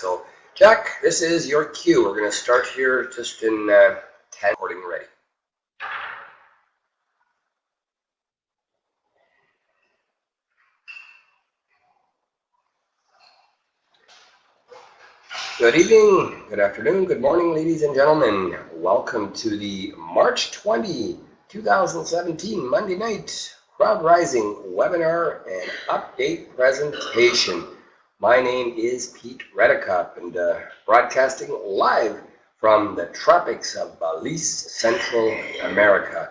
So, Jack, this is your cue. We're going to start here just in 10, recording ready. Good evening, good afternoon, good morning, ladies and gentlemen. Welcome to the March 20, 2017 Monday night CrowdRising webinar and update presentation. My name is Pete Reddecup and broadcasting live from the tropics of Belize, Central America.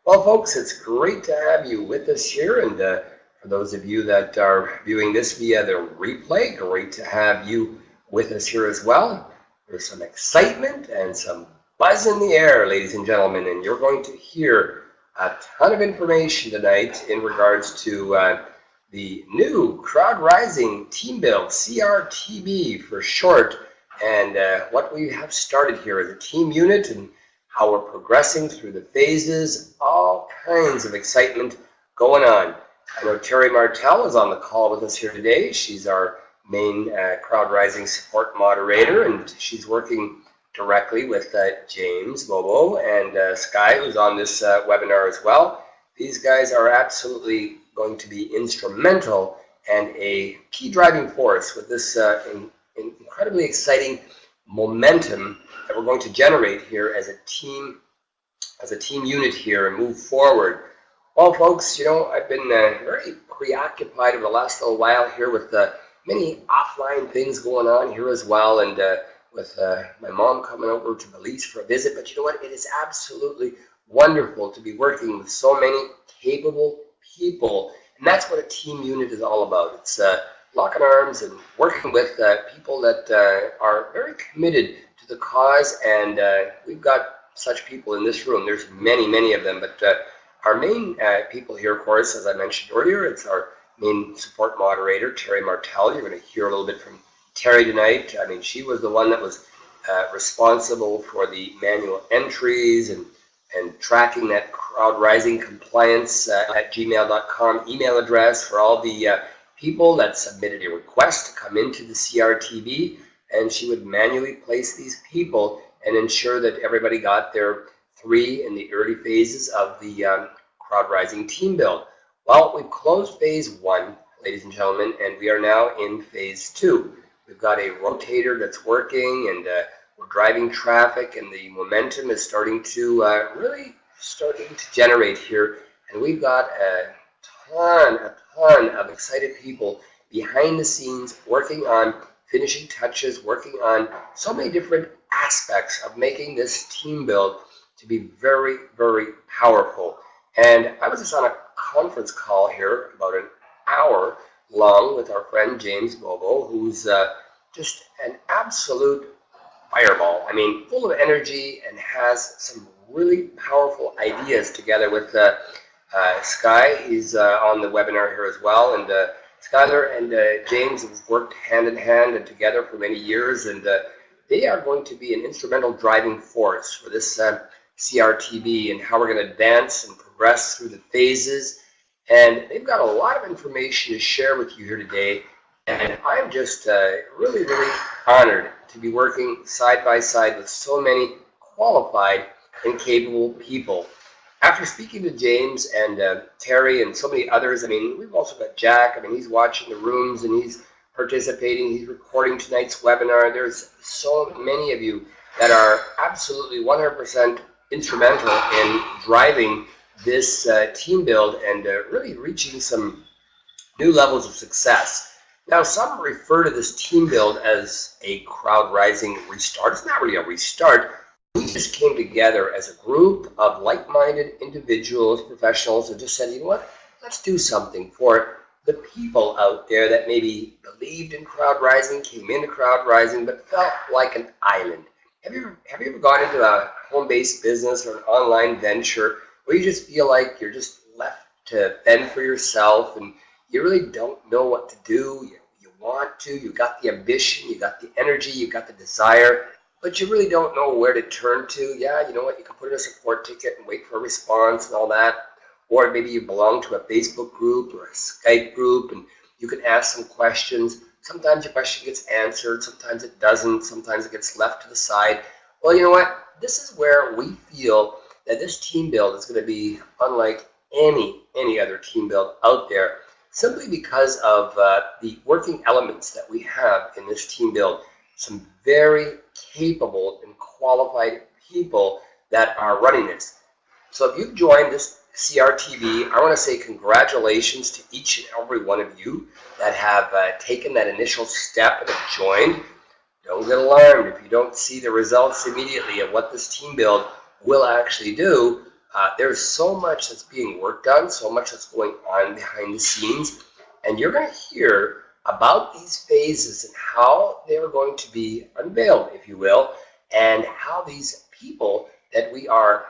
Well, folks, it's great to have you with us here, and for those of you that are viewing this via the replay, great to have you with us here as well. There's some excitement and some buzz in the air, ladies and gentlemen, and you're going to hear a ton of information tonight in regards to the new CrowdRising Team Build, CRTB for short, and what we have started here as a team unit and how we're progressing through the phases, all kinds of excitement going on. I know Tari Martell is on the call with us here today. She's our main CrowdRising support moderator, and she's working directly with James Bobo and Sky, who's on this webinar as well. These guys are absolutely going to be instrumental and a key driving force with this incredibly exciting momentum that we're going to generate here as a team unit here and move forward. Well, folks, you know, I've been very preoccupied over the last little while here with many offline things going on here as well, and with my mom coming over to Belize for a visit. But you know what? It is absolutely wonderful to be working with so many capable people, and that's what a team unit is all about. It's locking arms and working with people that are very committed to the cause, and we've got such people in this room. There's many of them, but our main people here, of course, as I mentioned earlier, it's our main support moderator, Tari Martell. You're going to hear a little bit from Tari tonight. I mean, she was the one that was responsible for the manual entries and tracking that CrowdRising compliance at gmail.com email address for all the people that submitted a request to come into the CRTB, and she would manually place these people and ensure that everybody got their 3 in the early phases of the CrowdRising team build. Well, we've closed phase 1, ladies and gentlemen, and we are now in phase 2. We've got a rotator that's working, and we're driving traffic, and the momentum is starting to really generate here. And we've got a ton of excited people behind the scenes working on finishing touches, working on so many different aspects of making this team build to be very, very powerful. And I was just on a conference call here about an hour long with our friend James Bobo, who's just an absolute fireball. I mean, full of energy and has some really powerful ideas together with Sky. He's on the webinar here as well, and Skylar and James have worked hand in hand and together for many years, and they are going to be an instrumental driving force for this CRTB and how we're going to advance and progress through the phases. And they've got a lot of information to share with you here today, and I'm just really honored to be working side by side with so many qualified and capable people. After speaking to James and Terry and so many others, I mean, we've also got Jack. I mean, he's watching the rooms and he's participating. He's recording tonight's webinar. There's so many of you that are absolutely 100% instrumental in driving this team build and really reaching some new levels of success. Now, some refer to this team build as a CrowdRising restart. It's not really a restart. We just came together as a group of like-minded individuals, professionals, and just said, you know what, let's do something for the people out there that maybe believed in CrowdRising, came into CrowdRising, but felt like an island. Have you ever gone into a home-based business or an online venture where you just feel like you're just left to fend for yourself and you really don't know what to do? You want to, you got the ambition, you got the energy, you got the desire, but you really don't know where to turn to. Yeah, you know what, you can put in a support ticket and wait for a response and all that. Or maybe you belong to a Facebook group or a Skype group and you can ask some questions. Sometimes your question gets answered, sometimes it doesn't, sometimes it gets left to the side. Well, you know what? This is where we feel that this team build is going to be unlike any other team build out there, simply because of the working elements that we have in this team build. Some very capable and qualified people that are running this. So if you've joined this CRTB, I want to say congratulations to each and every one of you that have taken that initial step and have joined. Don't get alarmed if you don't see the results immediately of what this team build will actually do. There's so much that's being worked on, so much that's going on behind the scenes, and you're going to hear about these phases and how they're going to be unveiled, if you will, and how these people that we are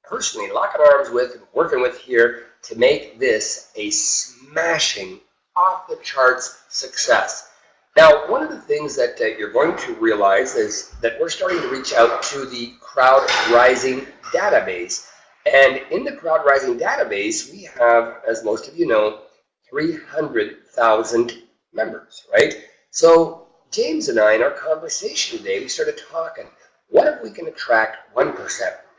personally locking arms with and working with here to make this a smashing, off-the-charts success. Now, one of the things that you're going to realize is that we're starting to reach out to the CrowdRising database. And in the CrowdRising database, we have, as most of you know, 300,000 members, right? So James and I, in our conversation today, we started talking, what if we can attract 1%,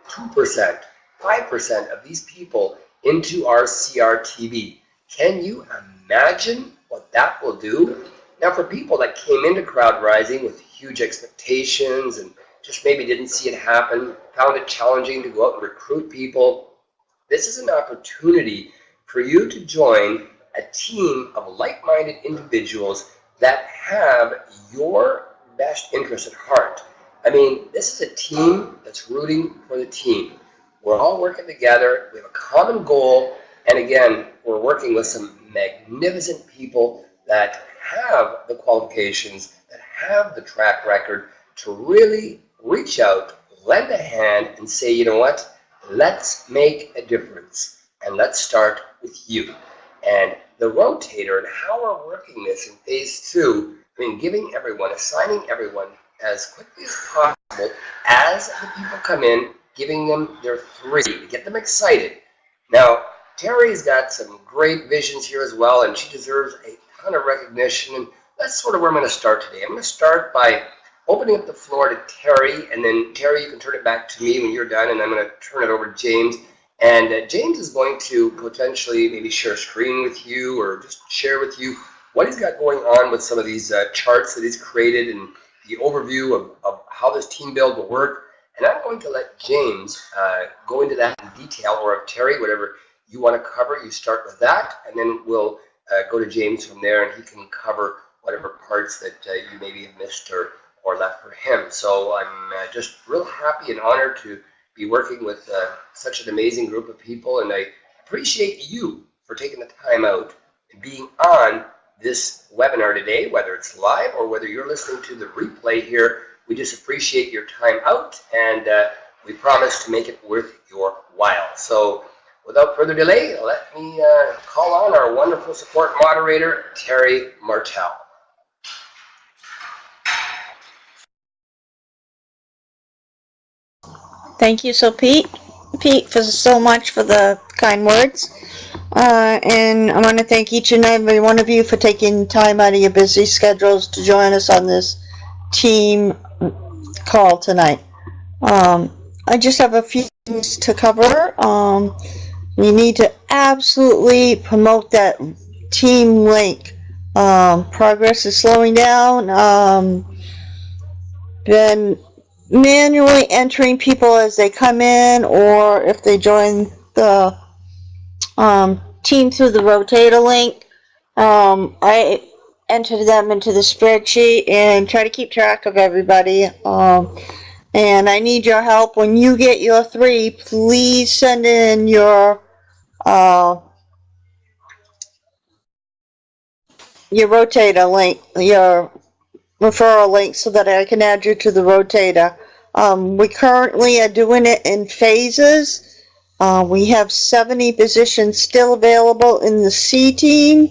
2%, 5% of these people into our CRTB? Can you imagine what that will do? Now, for people that came into CrowdRising with huge expectations and just maybe didn't see it happen, found it challenging to go out and recruit people, this is an opportunity for you to join a team of like-minded individuals that have your best interest at heart. I mean, this is a team that's rooting for the team. We're all working together. We have a common goal. And again, we're working with some magnificent people that have the qualifications, that have the track record to really reach out, lend a hand, and say, you know what, let's make a difference. And let's start with you. And the rotator and how we're working this in phase 2, I mean, giving everyone, assigning everyone as quickly as possible as the people come in, giving them their 3 to get them excited. Now, Tari's got some great visions here as well, and she deserves a ton of recognition, and that's sort of where I'm going to start today. I'm going to start by opening up the floor to Tari, and then Tari, you can turn it back to me when you're done, and I'm going to turn it over to James. And James is going to potentially maybe share a screen with you or just share with you what he's got going on with some of these charts that he's created and the overview of how this team build will work. And I'm going to let James go into that in detail, or if Tari, whatever you want to cover, you start with that, and then we'll go to James from there, and he can cover whatever parts that you maybe have missed or left for him. So I'm just real happy and honored to be working with such an amazing group of people, and I appreciate you for taking the time out and being on this webinar today, whether it's live or whether you're listening to the replay here. We just appreciate your time out, and we promise to make it worth your while. So without further delay, let me call on our wonderful support moderator, Tari Martell. Thank you, Pete, for so much for the kind words. And I want to thank each and every one of you for taking time out of your busy schedules to join us on this team call tonight. I just have a few things to cover. We need to absolutely promote that team link. Progress is slowing down. Been manually entering people as they come in, or if they join the team through the rotator link. I enter them into the spreadsheet and try to keep track of everybody. And I need your help. When you get your 3, please send in your rotator link, your referral link, so that I can add you to the rotator. We currently are doing it in phases. We have 70 positions still available in the C team,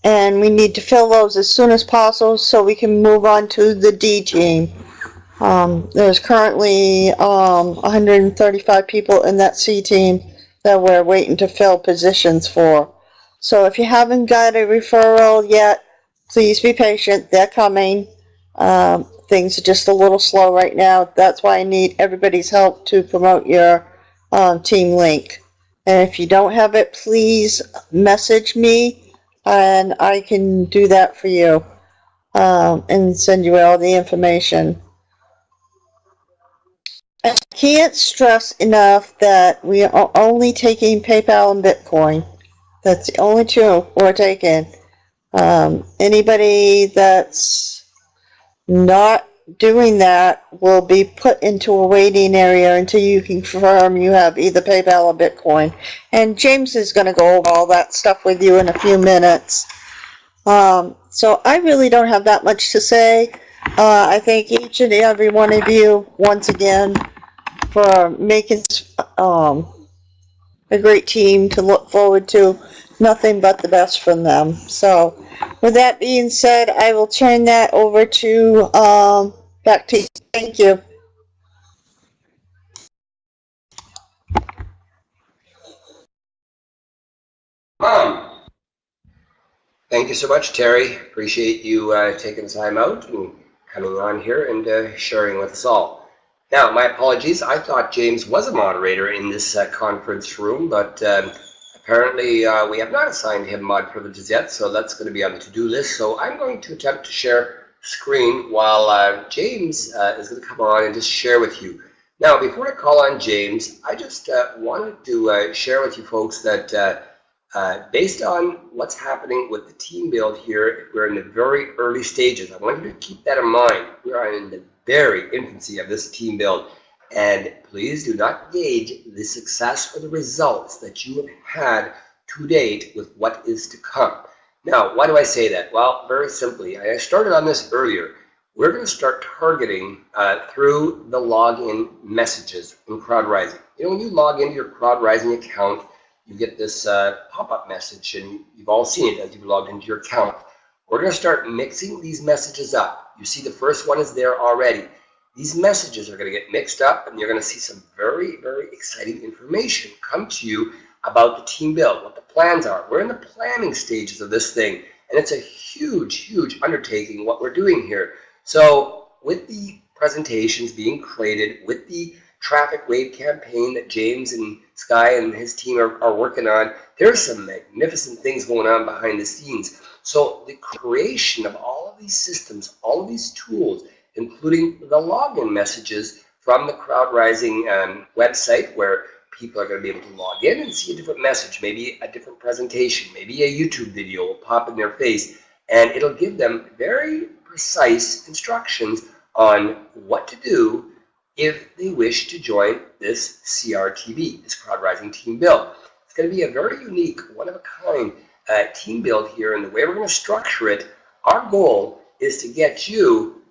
and we need to fill those as soon as possible so we can move on to the D team. There's currently 135 people in that C team that we're waiting to fill positions for. So if you haven't got a referral yet, Please be patient. They're coming. Things are just a little slow right now. That's why I need everybody's help to promote your team link. And if you don't have it, please message me and I can do that for you and send you all the information. I can't stress enough that we are only taking PayPal and Bitcoin. That's the only two we're taking. Anybody that's not doing that will be put into a waiting area until you can confirm you have either PayPal or Bitcoin. And James is going to go over all that stuff with you in a few minutes. So I really don't have that much to say. I thank each and every one of you once again for making a great team to look forward to. Nothing but the best from them. So with that being said, I will turn that over to back to you. Thank you. Thank you so much, Terry. Appreciate you taking the time out and coming on here and sharing with us all. Now, my apologies. I thought James was a moderator in this conference room, but apparently we have not assigned him mod privileges yet, so that's going to be on the to-do list. So I'm going to attempt to share screen while James is going to come on and just share with you. Now, before I call on James, I just wanted to share with you folks that based on what's happening with the team build here, we're in the very early stages. I want you to keep that in mind. We are in the very infancy of this team build. And please do not gauge the success or the results that you have had to date with what is to come. Now, why do I say that? Well, very simply, I started on this earlier. We're going to start targeting through the login messages in CrowdRising. You know, when you log into your CrowdRising account, you get this pop-up message, and you've all seen it as you've logged into your account. We're going to start mixing these messages up. You see the first one is there already. These messages are going to get mixed up, and you're going to see some very, very exciting information come to you about the team build, what the plans are. We're in the planning stages of this thing, and it's a huge, huge undertaking what we're doing here. So with the presentations being created, with the traffic wave campaign that James and Sky and his team are working on, there's some magnificent things going on behind the scenes. So the creation of all of these systems, all of these tools, including the login messages from the CrowdRising website, where people are going to be able to log in and see a different message, maybe a different presentation, maybe a YouTube video will pop in their face, and it'll give them very precise instructions on what to do if they wish to join this CRTB, this CrowdRising team build. It's going to be a very unique, one-of-a-kind team build here, and the way we're going to structure it, our goal is to get you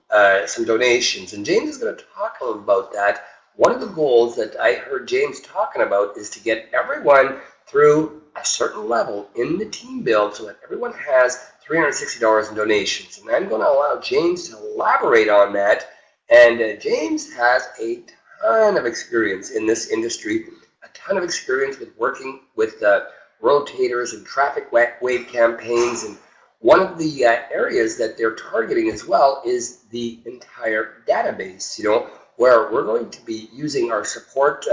some donations, and James is going to talk a little about that. One of the goals that I heard James talking about is to get everyone through a certain level in the team build so that everyone has $360 in donations, and I'm going to allow James to elaborate on that. And James has a ton of experience in this industry, a ton of experience with working with rotators and traffic wave campaigns. And one of the areas that they're targeting as well is the entire database, you know, where we're going to be using our support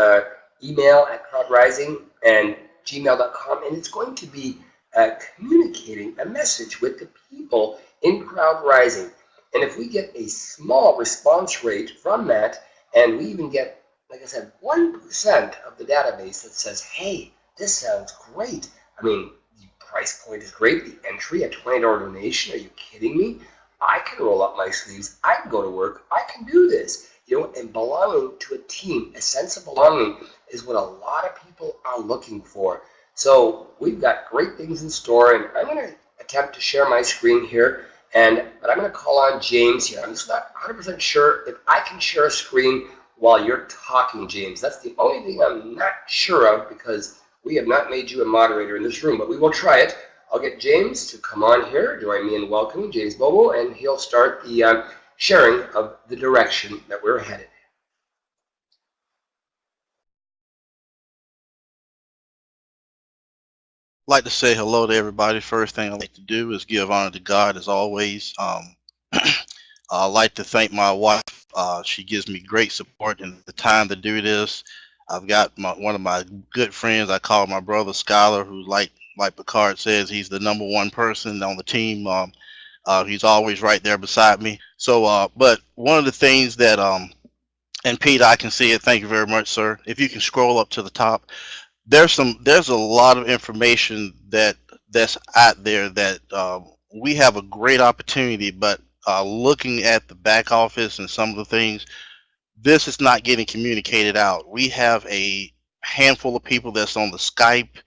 email at CrowdRising and gmail.com, and it's going to be communicating a message with the people in CrowdRising. And if we get a small response rate from that, and we even get, like I said, 1% of the database that says, hey, this sounds great. I mean, the price point is great. The entry, a $20 donation. Are you kidding me? I can roll up my sleeves. I can go to work. I can do this. You know, and belonging to a team, a sense of belonging is what a lot of people are looking for. So we've got great things in store, and I'm going to attempt to share my screen here. But I'm going to call on James here. I'm just not 100% sure if I can share a screen while you're talking, James. That's the only thing I'm not sure of, because we have not made you a moderator in this room, but we will try it. I'll get James to come on here, join me in welcoming James Bobo, and he'll start the sharing of the direction that we're headed. Like to say hello to everybody. First thing I like to do is give honor to God as always. I'd like to thank my wife. She gives me great support and the time to do this. I've got one of my good friends. I call my brother Skylar, who like Picard says, he's the number one person on the team. He's always right there beside me. So, but one of the things that and Pete, I can see it. Thank you very much, sir. If you can scroll up to the top, there's a lot of information that's out there that we have a great opportunity, but looking at the back office and some of the things, this is not getting communicated out. We have a handful of people that's on the Skype,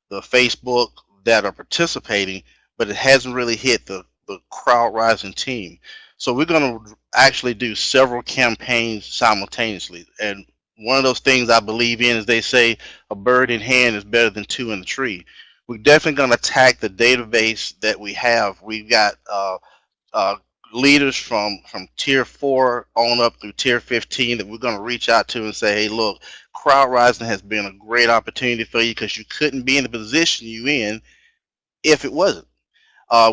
the Facebook, that are participating, but it hasn't really hit the CrowdRising team. So we're going to actually do several campaigns simultaneously. And one of those things I believe in is they say a bird in hand is better than two in the tree. We're definitely going to attack the database that we have. We've got uh, leaders from tier 4 on up through tier 15 that we're going to reach out to and say, hey, look, crowd rising has been a great opportunity for you because you couldn't be in the position you in if it wasn't.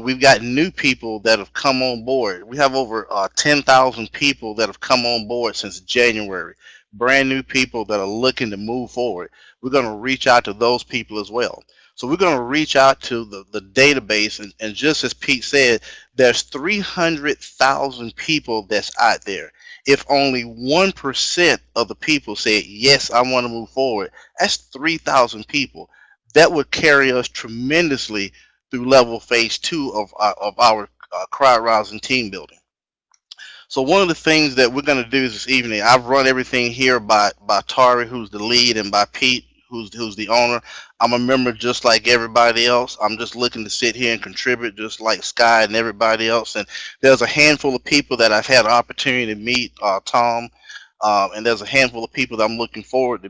We've got new people that have come on board. We have over 10,000 people that have come on board since January. Brand new people that are looking to move forward. We're going to reach out to those people as well. So we're going to reach out to the database. And just as Pete said, there's 300,000 people that's out there. If only 1% of the people said, yes, I want to move forward, that's 3,000 people. That would carry us tremendously through level phase 2 of our crowd rousing team building. So one of the things that we're going to do this evening, I've run everything here by Tari, who's the lead, and by Pete, who's the owner. I'm a member just like everybody else. I'm just looking to sit here and contribute just like Sky and everybody else. And there's a handful of people that I've had an opportunity to meet, Tom, and there's a handful of people that I'm looking forward to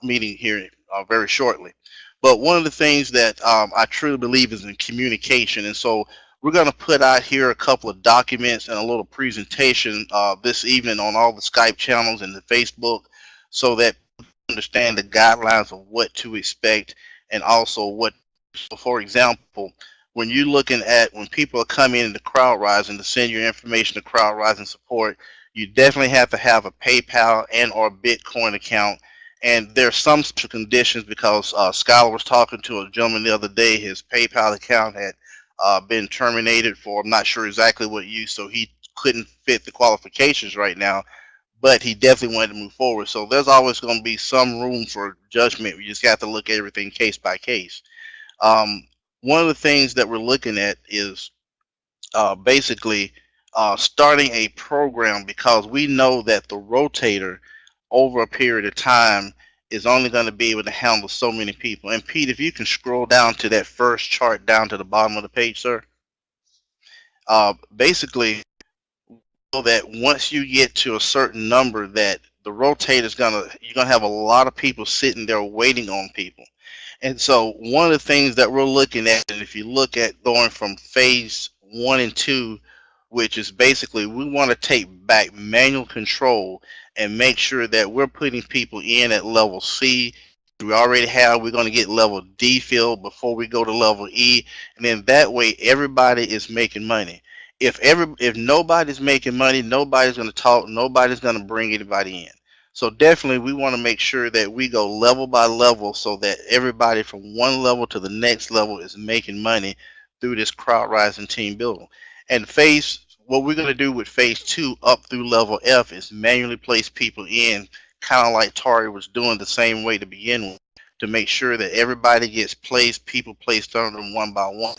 meeting here very shortly. But one of the things that I truly believe is in communication. And so we're going to put out here a couple of documents and a little presentation this evening on all the Skype channels and the Facebook so that people understand the guidelines of what to expect and also what, so for example, when you're looking at when people are coming into CrowdRising to send your information to CrowdRising support, you definitely have to have a PayPal and or Bitcoin account. And there's some special conditions because Skylar was talking to a gentleman the other day. His PayPal account had been terminated for I'm not sure exactly what use, so he couldn't fit the qualifications right now. But he definitely wanted to move forward. So there's always going to be some room for judgment. We just got to look at everything case by case. One of the things that we're looking at is basically starting a program because we know that the rotator over a period of time is only going to be able to handle so many people. And Pete, if you can scroll down to that first chart down to the bottom of the page, sir. Basically, know that once you get to a certain number that the rotator is you're gonna have a lot of people sitting there waiting on people. And so one of the things that we're looking at, and if you look at going from phase 1 and 2, which is basically we want to take back manual control and make sure that we're putting people in at level C. We already have, we're going to get level D filled before we go to level E. And then that way everybody is making money. If nobody's making money, nobody's going to talk, nobody's going to bring anybody in. So definitely we want to make sure that we go level by level so that everybody from one level to the next level is making money through this crowd rising team building. And what we're going to do with phase 2 up through level F is manually place people in, kind of like Tari was doing the same way to begin with, to make sure that everybody gets people placed under them one by one.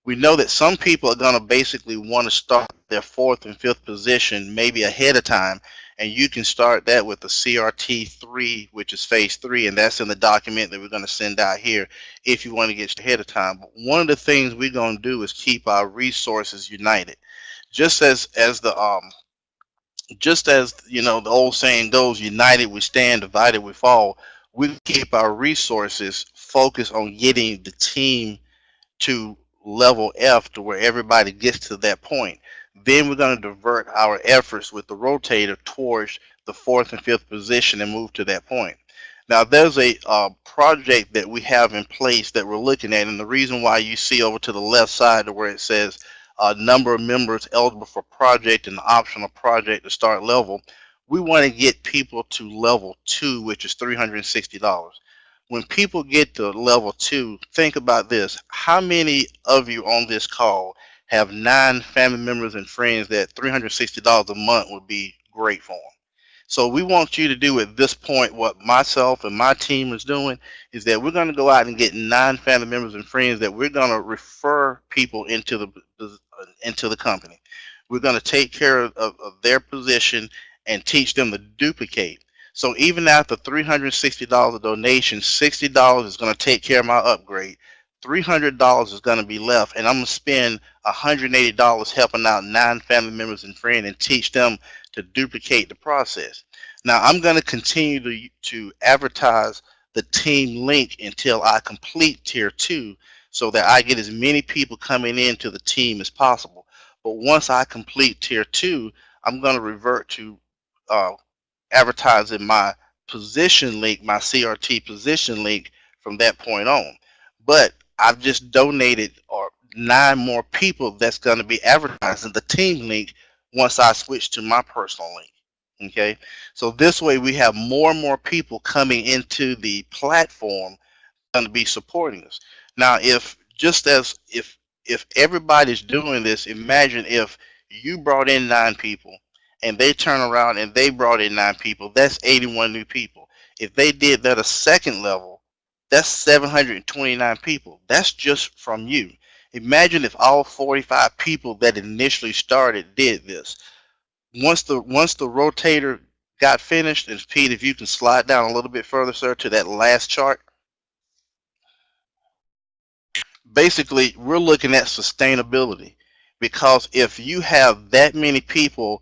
We know that some people are going to basically want to start their 4th and 5th position maybe ahead of time, and you can start that with the CRT3, which is phase 3, and that's in the document that we're going to send out here if you want to get ahead of time. But one of the things we're going to do is keep our resources united. Just as you know the old saying goes, united we stand, divided we fall. We keep our resources focused on getting the team to level F to where everybody gets to that point. Then we're going to divert our efforts with the rotator towards the 4th and 5th position and move to that point. Now, there's a project that we have in place that we're looking at, and the reason why you see over to the left side where it says number of members eligible for project and optional project to start level, we want to get people to level 2, which is $360. When people get to level 2, think about this. How many of you on this call have 9 family members and friends that $360 a month would be great for them? So we want you to do at this point what myself and my team is doing is that we're going to go out and get 9 family members and friends that we're going to refer people into the company. We're going to take care of their position and teach them to duplicate. So even after $360 donation, $60 is going to take care of my upgrade. $300 is going to be left, and I'm going to spend $180 helping out 9 family members and friends and teach them to duplicate the process. Now I'm going to continue to advertise the team link until I complete tier 2 so that I get as many people coming into the team as possible. But once I complete tier 2, I'm going to revert to advertising my position link, my CRT position link from that point on. But I've just donated 9 more people that's going to be advertising the team link once I switch to my personal link. Okay, so this way we have more and more people coming into the platform going to be supporting us. Now, if everybody's doing this, imagine if you brought in 9 people and they turn around and they brought in 9 people, that's 81 new people. If they did that a second level, that's 729 people. That's just from you. Imagine if all 45 people that initially started did this. Once the rotator got finished, and Pete, if you can slide down a little bit further, sir, to that last chart. Basically, we're looking at sustainability, because if you have that many people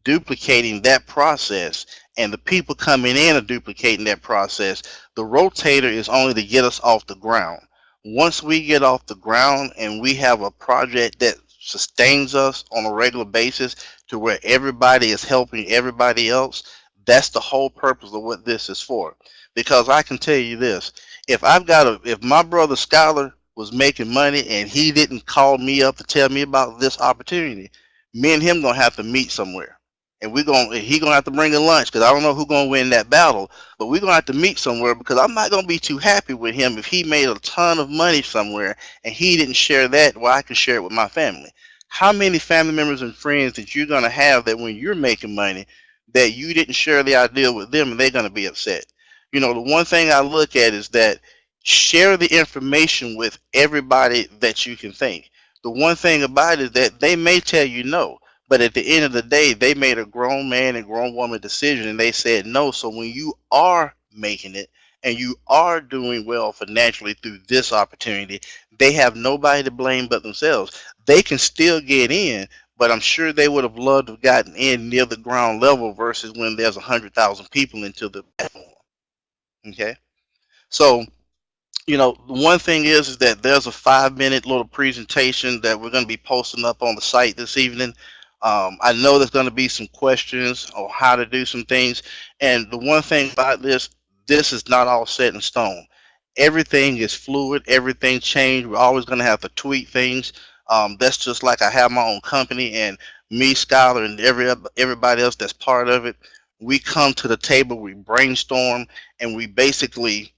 duplicating that process and the people coming in are duplicating that process, the rotator is only to get us off the ground. Once we get off the ground and we have a project that sustains us on a regular basis to where everybody is helping everybody else, that's the whole purpose of what this is for. Because I can tell you this, if my brother Skylar was making money and he didn't call me up to tell me about this opportunity, me and him gonna have to meet somewhere. And he gonna have to bring a lunch, because I don't know who's gonna win that battle, but we're gonna have to meet somewhere, because I'm not gonna be too happy with him if he made a ton of money somewhere and he didn't share that while I can share it with my family. How many family members and friends that you're gonna have that when you're making money that you didn't share the idea with them and they're gonna be upset? You know, the one thing I look at is that share the information with everybody that you can think. The one thing about it is that they may tell you no, but at the end of the day, they made a grown man and grown woman decision and they said no. So when you are making it and you are doing well financially through this opportunity, they have nobody to blame but themselves. They can still get in, but I'm sure they would have loved to have gotten in near the ground level versus when there's 100,000 people into the platform. Okay, so you know, the one thing is that there's a 5-minute little presentation that we're going to be posting up on the site this evening. I know there's going to be some questions on how to do some things. And the one thing about this is not all set in stone. Everything is fluid. Everything changed. We're always going to have to tweak things. That's just like I have my own company, and me, Skylar, and everybody else that's part of it. We come to the table, we brainstorm, and we basically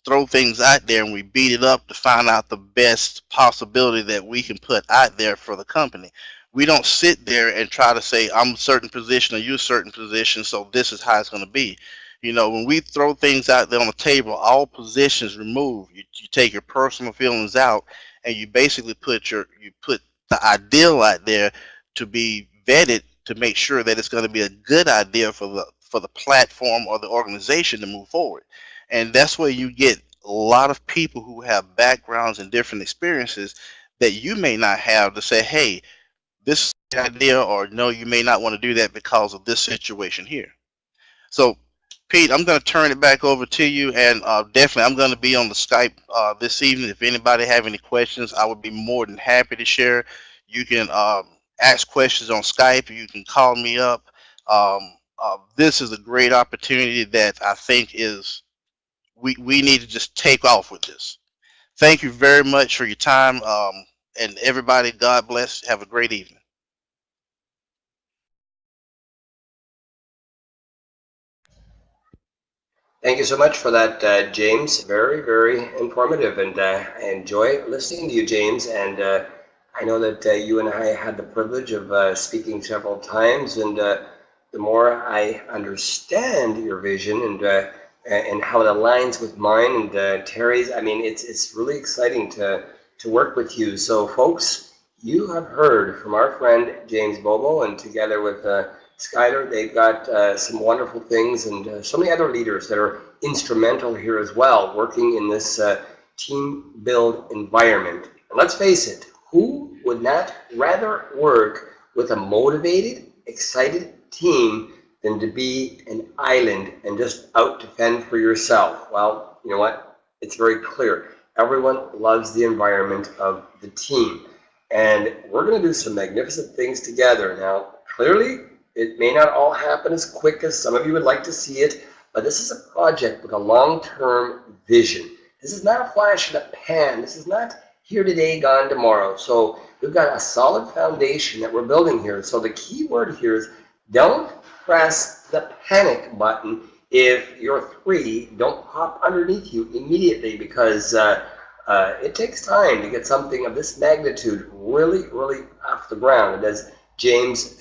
throw things out there and we beat it up to find out the best possibility that we can put out there for the company. We don't sit there and try to say, I'm a certain position or you're a certain position, so this is how it's going to be. You know, when we throw things out there on the table, all positions removed. You take your personal feelings out, and you basically put the ideal out there to be vetted to make sure that it's going to be a good idea for the platform or the organization to move forward. And that's where you get a lot of people who have backgrounds and different experiences that you may not have to say, hey, this is the idea, or no, you may not want to do that because of this situation here. So, Pete, I'm going to turn it back over to you, and definitely I'm going to be on the Skype this evening. If anybody have any questions, I would be more than happy to share. You can ask questions on Skype, or you can call me up. this is a great opportunity that I think we need to just take off with this. Thank you very much for your time, and everybody, God bless. Have a great evening. Thank you so much for that, James. Very, very informative, and I enjoy listening to you, James. And I know that you and I had the privilege of speaking several times, and the more I understand your vision and how it aligns with mine and Tari's, I mean, it's really exciting to work with you. So, folks, you have heard from our friend James Bobo, and together with Skyler, they've got some wonderful things, and so many other leaders that are instrumental here as well, working in this team build environment. And let's face it, who would not rather work with a motivated, excited team than to be an island and just out to fend for yourself? Well, you know what? It's very clear. Everyone loves the environment of the team. And we're going to do some magnificent things together. Now, clearly, it may not all happen as quick as some of you would like to see it, but this is a project with a long-term vision. This is not a flash in the pan. This is not here today, gone tomorrow. So we've got a solid foundation that we're building here. So the key word here is don't press the panic button if your three don't pop underneath you immediately, because it takes time to get something of this magnitude really, really off the ground. And as James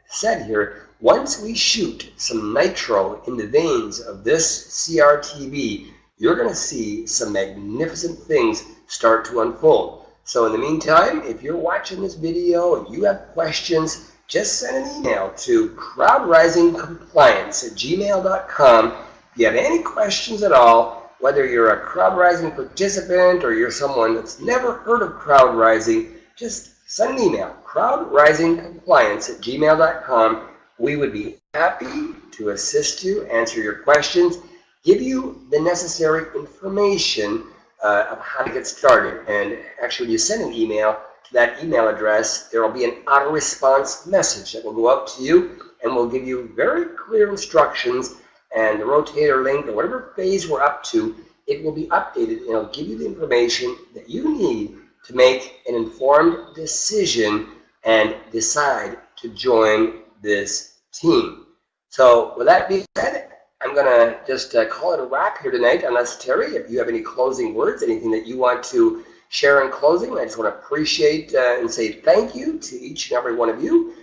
said here, once we shoot some nitro in the veins of this CRTB, you're going to see some magnificent things start to unfold. So in the meantime, if you're watching this video and you have questions, just send an email to CrowdRisingCompliance@gmail.com. If you have any questions at all, whether you're a CrowdRising participant or you're someone that's never heard of CrowdRising, just send an email, CrowdRisingCompliance@gmail.com. We would be happy to assist you, answer your questions, give you the necessary information of how to get started. And actually, when you send an email to that email address, there will be an auto-response message that will go out to you, and will give you very clear instructions, and the rotator link or whatever phase we're up to, it will be updated, and it'll give you the information that you need to make an informed decision and decide to join this team. So with that being said, I'm going to just call it a wrap here tonight, unless, Tari, if you have any closing words, anything that you want to share in closing. I just want to appreciate and say thank you to each and every one of you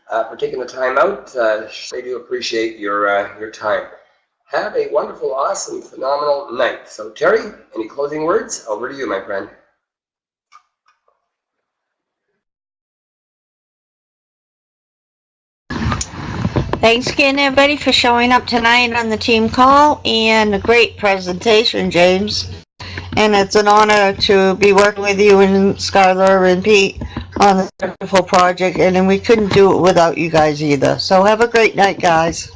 for taking the time out. I do appreciate your time. Have a wonderful, awesome, phenomenal night. So, Tari, any closing words? Over to you, my friend. Thanks again, everybody, for showing up tonight on the team call, and a great presentation, James. And it's an honor to be working with you and Skylar and Pete on this wonderful project, and we couldn't do it without you guys either. So have a great night, guys.